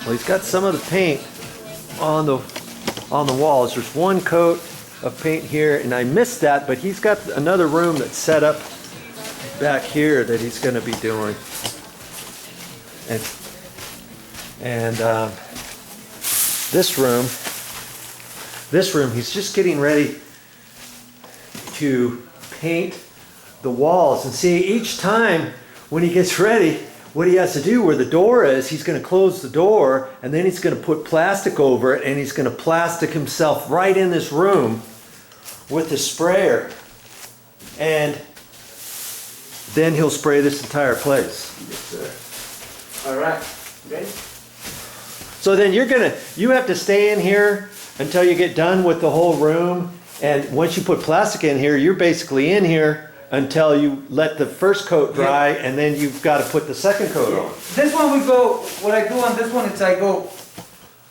Well, he's got some of the paint on the walls. There's one coat of paint here, and I missed that, but he's got another room that's set up back here that he's going to be doing. And this room, he's just getting ready to paint the walls. And see, each time when he gets ready, what he has to do where the door is, he's going to close the door, and then he's going to put plastic over it, and he's going to plastic himself right in this room with the sprayer. And then he'll spray this entire place. Yes, sir. All right. Ready? So then you have to stay in here until you get done with the whole room. And once you put plastic in here, you're basically in here until you let the first coat dry, and then you've got to put the second coat on. This one we go, what I do on this one is I go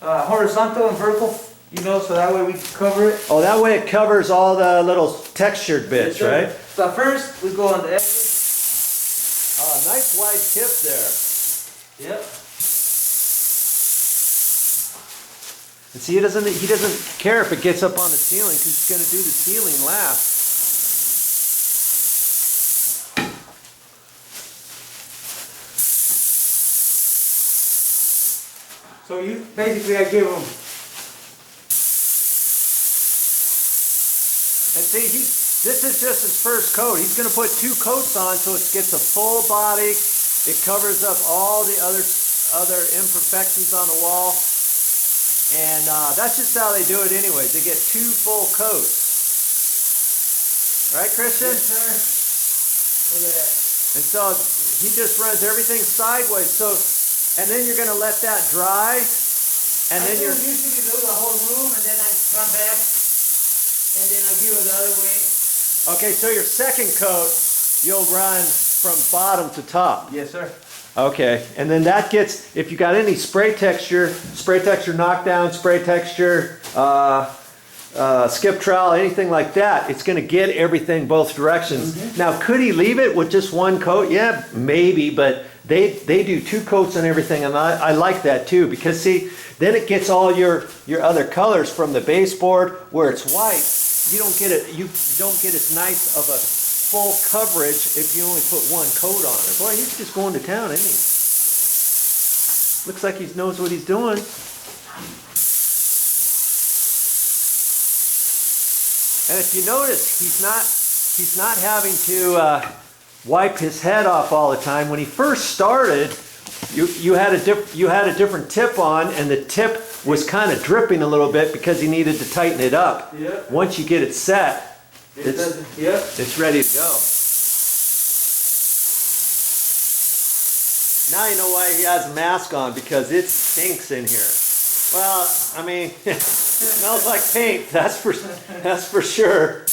horizontal and vertical, you know, so that way we can cover it. Oh, that way it covers all the little textured bits, Yes, right? So first we go on the edges. Nice wide tip there. Yep. And see, he doesn't care if it gets up on the ceiling, because he's going to do the ceiling last. So you basically I give him. And see, this is just his first coat. He's going to put 2 coats on, so it gets a full body. It covers up all the other imperfections on the wall. And that's just how they do it anyway. They get 2 full coats. Right, Christian? Yes, sir. Look at that. And so he just runs everything sideways. So, and then you're going to let that dry. And then you're usually do the whole room, and then I come back, and then I give it the other way. okay. So your second coat, you'll run from bottom to top. Yes, sir. Okay, and then that gets, if you got any spray texture knockdown, spray texture, skip trowel, anything like that, it's going to get everything both directions. Mm-hmm. Now, could he leave it with just 1 coat? Yeah, maybe, but they do 2 coats on everything, and I like that too, because see, then it gets all your other colors from the baseboard where it's white. You don't get as nice of a full coverage if you only put 1 coat on it. Boy, he's just going to town, isn't he? Looks like he knows what he's doing. And if you notice, he's not having to wipe his head off all the time. When he first started, you had a different tip on, and the tip was kind of dripping a little bit because he needed to tighten it up. Yep. Once you get it set, Yep. it's ready to go. Now you know why he has a mask on, because it stinks in here. Well, I mean, it smells like paint, that's for sure.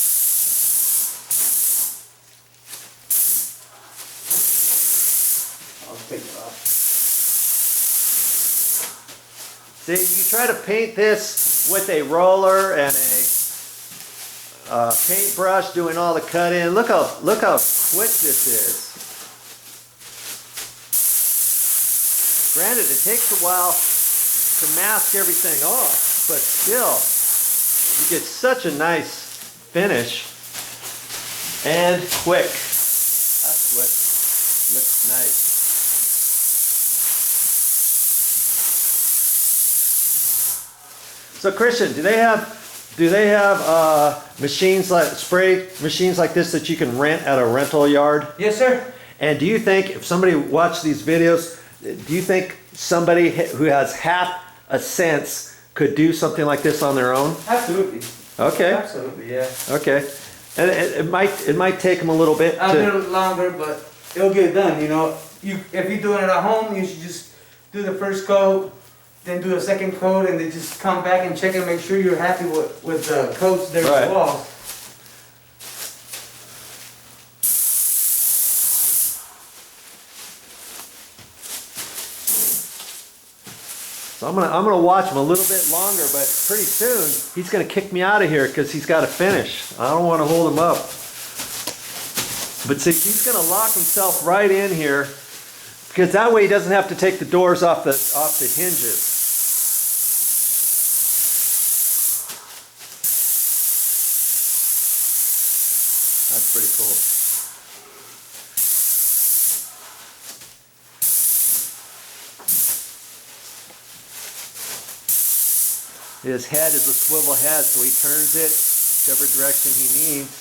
I'll take it off. See, you try to paint this with a roller and a paintbrush doing all the cut in. Look how quick this is. Granted, it takes a while to mask everything off, but still, you get such a nice finish and quick. That's what looks nice. So Christian, do they have machines like spray machines like this that you can rent at a rental yard? Yes, sir. And do you think if somebody watched these videos, do you think somebody who has half a sense could do something like this on their own? Absolutely. Okay. Absolutely, yeah. Okay. And it might take them a little bit. A little longer, but it'll get done. You know, if you're doing it at home, you should just do the first coat, then do a second coat, and then just come back and check and make sure you're happy with the coats there Right. on the walls. So I'm gonna watch him a little bit longer, but pretty soon he's gonna kick me out of here because he's got to finish. I don't want to hold him up. But see, he's gonna lock himself right in here, because that way he doesn't have to take the doors off the hinges. That's pretty cool. His head is a swivel head, so he turns it whichever direction he needs.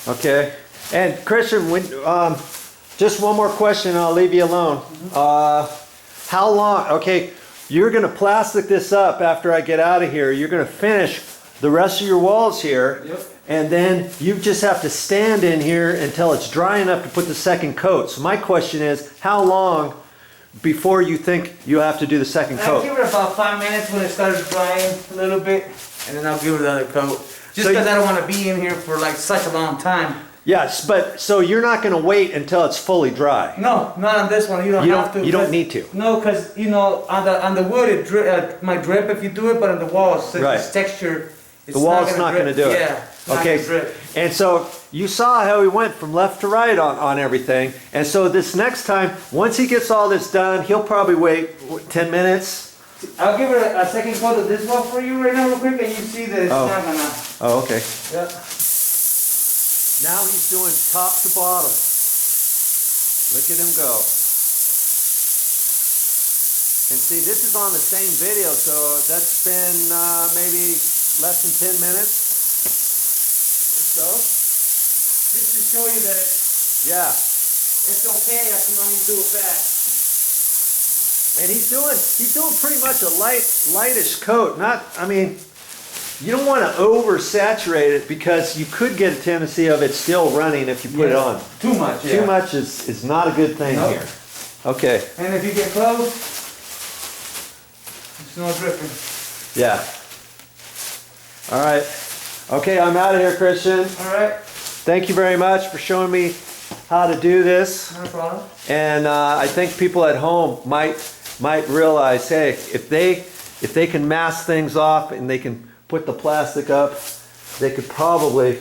Okay, and Christian, just one more question and I'll leave you alone. How long, okay, you're gonna plastic this up after I get out of here. You're gonna finish the rest of your walls here. Yep. And then you just have to stand in here until it's dry enough to put the second coat. So my question is, how long before you think you have to do the second I'll coat? give it about 5 minutes when it starts drying a little bit, and then I'll give it another coat. Just So because I don't want to be in here for like such a long time. Yes, but so you're not going to wait until it's fully dry. No, not on this one. You don't have to. You don't need to. No, because you know on the wood it might drip if you do it, but on the walls, since Right. it's texture, it's The wall's not going to do it. Yeah. It's not Okay. gonna drip. And so you saw how he went from left to right on everything. And so this next time, once he gets all this done, he'll probably wait 10 minutes. I'll give it a second coat of this wall for you right now, real quick, and you see that it's Oh. not gonna. Oh, okay. Yeah. Now he's doing top to bottom. Look at him go. And see, this is on the same video, so that's been maybe less than 10 minutes or so. Just to show you that Yeah. it's okay as long as you do it fast. And he's doing pretty much a lightish coat. I mean, you don't want to oversaturate it because you could get a tendency of it still running if you put it on. Too much. Yeah. Too much is not a good thing Nope. here. Okay. And if you get close, there's no dripping. Yeah. All right. Okay, I'm out of here, Christian. All right. Thank you very much for showing me how to do this. No problem. And I think people at home might realize, hey, if they can mask things off and they can put the plastic up, they could probably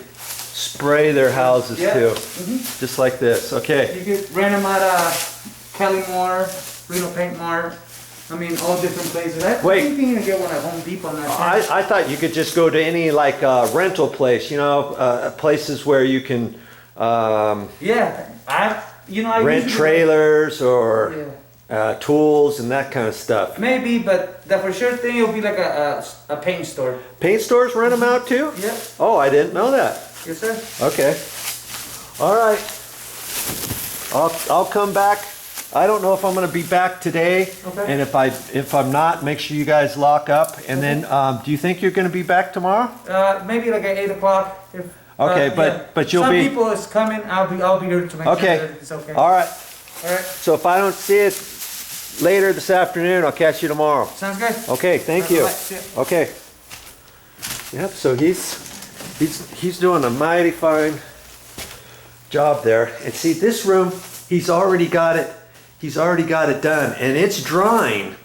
spray their houses Yeah. too, Mhm. just like this. Okay. You could rent them at Kellymore, Reno Paint Mart. I mean, all different places. I Wait. think you can get one at Home Depot. I thought you could just go to any like rental place, you know, places where you can Yeah, I rent usually- trailers or Yeah. tools and that kind of stuff. Maybe, but the for sure thing it'll be like a paint store. Paint stores rent them out too? Yep. Oh, I didn't know that. Yes, sir. Okay. All right. I'll come back. I don't know if I'm going to be back today. Okay. And if I'm not, make sure you guys lock up. And then, do you think you're going to be back tomorrow? Maybe like at 8 o'clock. If, Okay, but you'll some be. people is coming. I'll be here to make Okay. sure that it's okay. All right. All right. So if I don't see it later this afternoon, I'll catch you tomorrow. Sounds good. Okay. Thank you. All right, see ya. Okay. Yep. So he's doing a mighty fine job there. And see, this room, he's already got it done, and it's drying,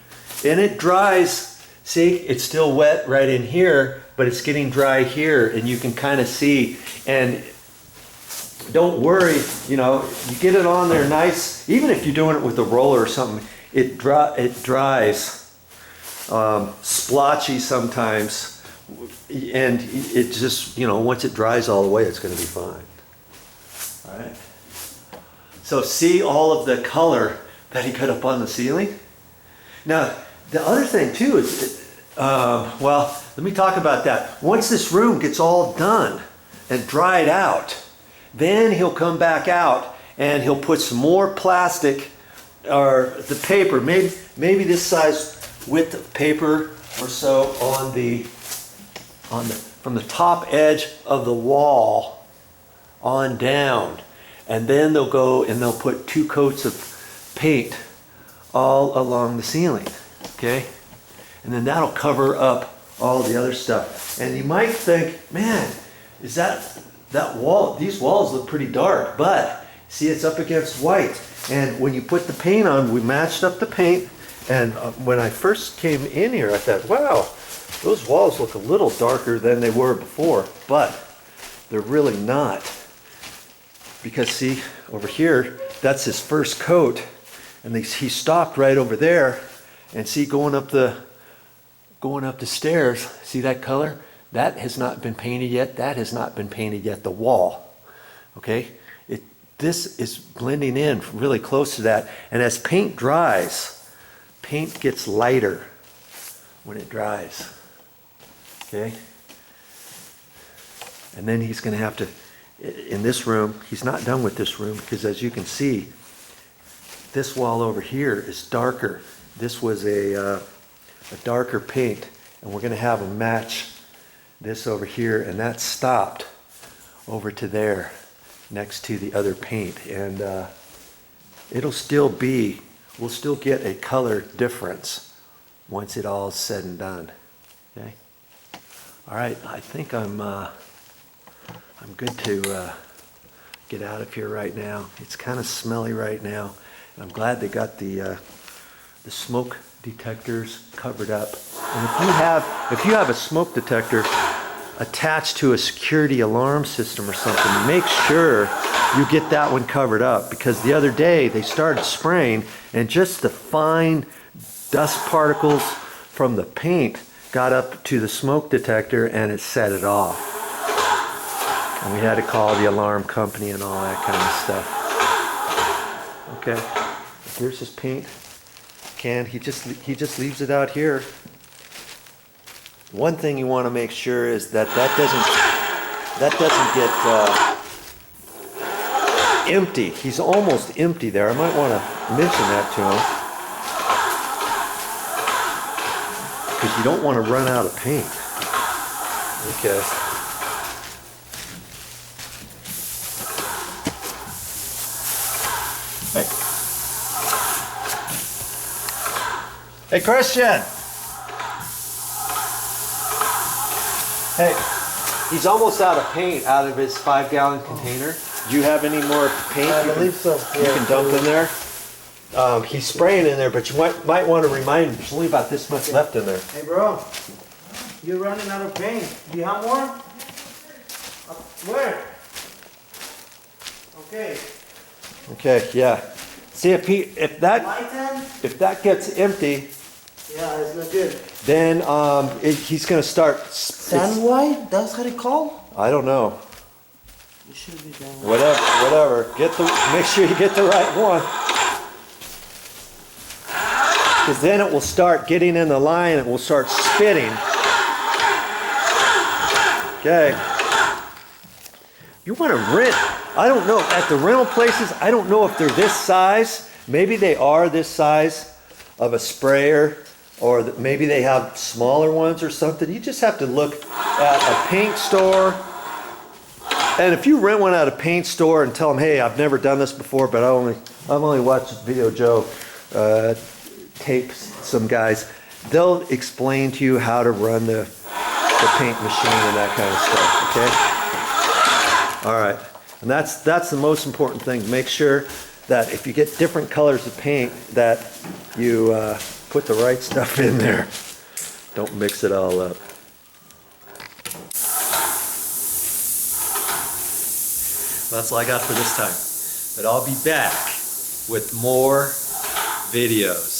and it dries. See, it's still wet right in here, but it's getting dry here, and you can kind of see. And don't worry, you know, you get it on there nice. Even if you're doing it with a roller or something, it dries splotchy sometimes, and it just, you know, once it dries all the way, it's going to be fine. All right. So see all of the color that he got up on the ceiling? Now, the other thing too is, well, let me talk about that. Once this room gets all done and dried out, then he'll come back out and he'll put some more plastic or the paper, maybe this size width of paper or so from the top edge of the wall on down. And then they'll go and they'll put 2 coats of paint all along the ceiling, okay? And then that'll cover up all the other stuff. And you might think, man, is that wall, these walls look pretty dark, but see, it's up against white. And when you put the paint on, we matched up the paint. And when I first came in here, I thought, wow, those walls look a little darker than they were before, but they're really not. Because see, over here, that's his first coat. And he stopped right over there, and see, going up the stairs, see that color? That has not been painted yet. That has not been painted yet. The wall, okay? This is blending in really close to that. And as paint dries, paint gets lighter when it dries, okay? And then he's going to have to, in this room, he's not done with this room, because as you can see, this wall over here is darker. This was a darker paint, and we're going to have him match this over here, and that stopped over to there next to the other paint. And it'll still be, we'll still get a color difference once it all is said and done. Okay. All right, I think I'm good to get out of here right now. It's kind of smelly right now. I'm glad they got the smoke detectors covered up. And if you have a smoke detector attached to a security alarm system or something, make sure you get that one covered up, because the other day they started spraying and just the fine dust particles from the paint got up to the smoke detector and it set it off. And we had to call the alarm company and all that kind of stuff. Okay. Here's his paint can. He just leaves it out here. One thing you want to make sure is that doesn't get empty. He's almost empty there. I might want to mention that to him, because you don't want to run out of paint. Okay. Hey, Christian! Hey, he's almost out of paint out of his 5-gallon container. Do you have any more paint? I believe so. You can dump in there. He's spraying in there, but you might want to remind him there's only about this much left in there. Hey, bro, you're running out of paint. Do you have more? Where? Okay. Okay, yeah. See if that gets empty. Yeah, it's not good. Then he's gonna start. Sand white? That's how they call? I don't know. It should be done. Whatever. Make sure you get the right one. Because then it will start getting in the line. It will start spitting. Okay. You want to rent? I don't know. At the rental places, I don't know if they're this size. Maybe they are this size of a sprayer. Or maybe they have smaller ones or something. You just have to look at a paint store. And if you rent one at a paint store and tell them, hey, I've never done this before, but I've only watched VideoJoe tapes, some guys, they'll explain to you how to run the paint machine and that kind of stuff, okay? All right, and that's the most important thing. Make sure that if you get different colors of paint, that you put the right stuff in there. Don't mix it all up. That's all I got for this time. But I'll be back with more videos.